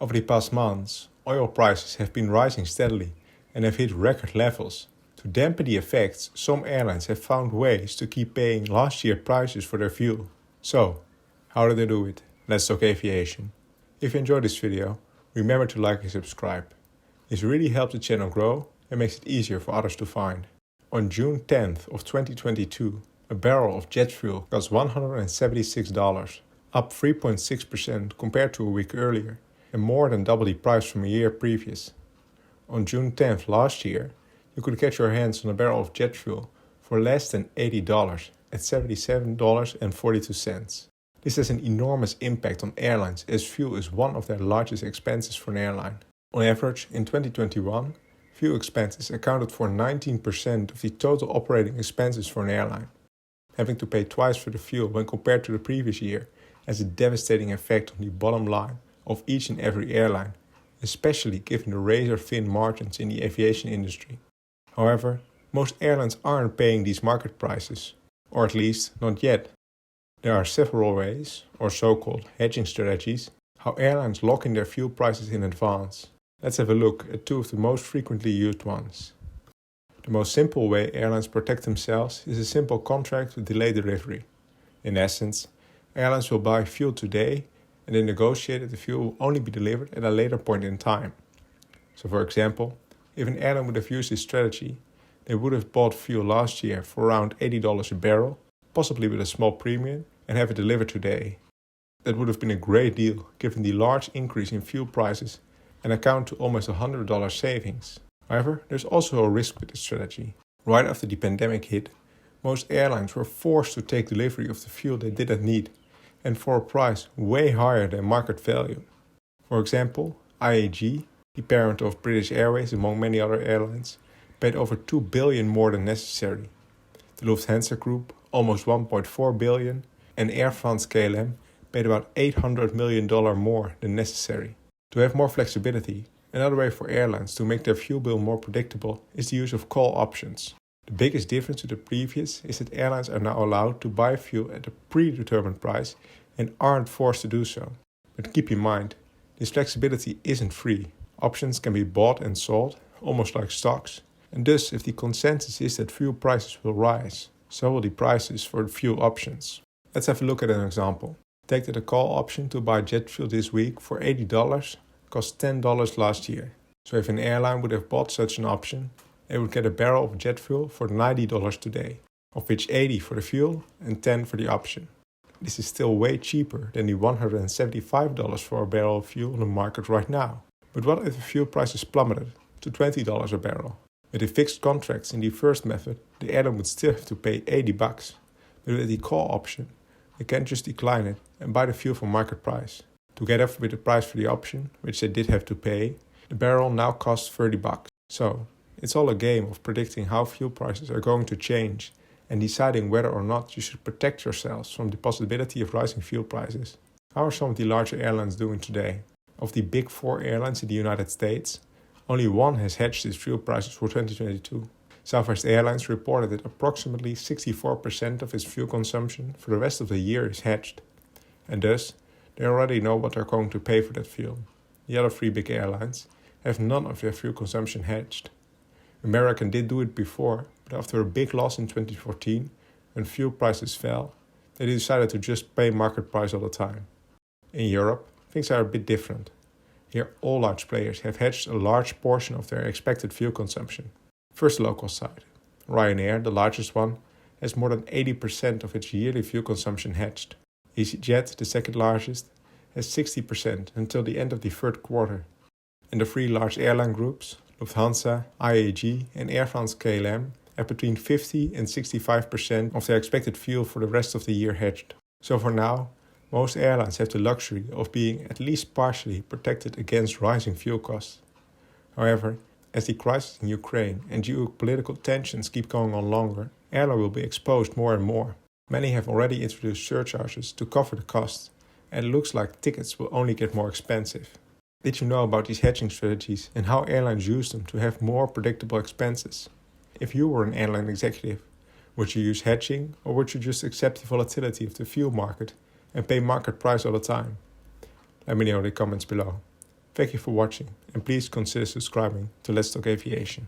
Over the past months, oil prices have been rising steadily and have hit record levels. To dampen the effects, some airlines have found ways to keep paying last year's prices for their fuel. So, how do they do it? Let's talk aviation. If you enjoyed this video, remember to like and subscribe. This really helps the channel grow and makes it easier for others to find. On June 10th of 2022, a barrel of jet fuel cost $176, up 3.6% compared to a week earlier, and more than double the price from a year previous. On June 10th last year, you could get your hands on a barrel of jet fuel for less than $80 at $77.42. This has an enormous impact on airlines as fuel is one of their largest expenses for an airline. On average, in 2021, fuel expenses accounted for 19% of the total operating expenses for an airline. Having to pay twice for the fuel when compared to the previous year has a devastating effect on the bottom line of each and every airline, especially given the razor-thin margins in the aviation industry. However, most airlines aren't paying these market prices, or at least not yet. There are several ways, or so-called hedging strategies, how airlines lock in their fuel prices in advance. Let's have a look at two of the most frequently used ones. The most simple way airlines protect themselves is a simple contract with delayed delivery. In essence, airlines will buy fuel today and they negotiate that the fuel will only be delivered at a later point in time. So for example, if an airline would have used this strategy, they would have bought fuel last year for around $80 a barrel, possibly with a small premium, and have it delivered today. That would have been a great deal given the large increase in fuel prices and account to almost $100 savings. However, there's also a risk with this strategy. Right after the pandemic hit, most airlines were forced to take delivery of the fuel they didn't need, and for a price way higher than market value. For example, IAG, the parent of British Airways among many other airlines, paid over $2 billion more than necessary. The Lufthansa Group almost $1.4 billion, and Air France-KLM paid about $800 million more than necessary. To have more flexibility, another way for airlines to make their fuel bill more predictable is the use of call options. The biggest difference to the previous is that airlines are now allowed to buy fuel at a predetermined price and aren't forced to do so. But keep in mind, this flexibility isn't free. Options can be bought and sold, almost like stocks, and thus if the consensus is that fuel prices will rise, so will the prices for the fuel options. Let's have a look at an example. Take that a call option to buy jet fuel this week for $80 cost $10 last year. So if an airline would have bought such an option, they would get a barrel of jet fuel for $90 today, of which $80 for the fuel and $10 for the option. This is still way cheaper than the $175 for a barrel of fuel in the market right now. But what if the fuel prices plummeted to $20 a barrel? With the fixed contracts in the first method, the airline would still have to pay $80. But with the call option, they can just decline it and buy the fuel for market price. Together with the price for the option, which they did have to pay, the barrel now costs $30. So, it's all a game of predicting how fuel prices are going to change and deciding whether or not you should protect yourselves from the possibility of rising fuel prices. How are some of the larger airlines doing today? Of the big 4 airlines in the United States, only one has hedged its fuel prices for 2022. Southwest Airlines reported that approximately 64% of its fuel consumption for the rest of the year is hedged, and thus they already know what they're going to pay for that fuel. The other 3 big airlines have none of their fuel consumption hedged. American did do it before, but after a big loss in 2014, when fuel prices fell, they decided to just pay market price all the time. In Europe, things are a bit different. Here all large players have hedged a large portion of their expected fuel consumption. First, the local side. Ryanair, the largest one, has more than 80% of its yearly fuel consumption hedged. EasyJet, the second largest, has 60% until the end of the third quarter. And the 3 large airline groups, Lufthansa, IAG and Air France-KLM, have between 50 and 65% of their expected fuel for the rest of the year hedged. So for now, most airlines have the luxury of being at least partially protected against rising fuel costs. However, as the crisis in Ukraine and geopolitical tensions keep going on longer, airlines will be exposed more and more. Many have already introduced surcharges to cover the costs, and it looks like tickets will only get more expensive. Did you know about these hedging strategies and how airlines use them to have more predictable expenses? If you were an airline executive, would you use hedging or would you just accept the volatility of the fuel market and pay market price all the time? Let me know in the comments below. Thank you for watching and please consider subscribing to Let's Talk Aviation.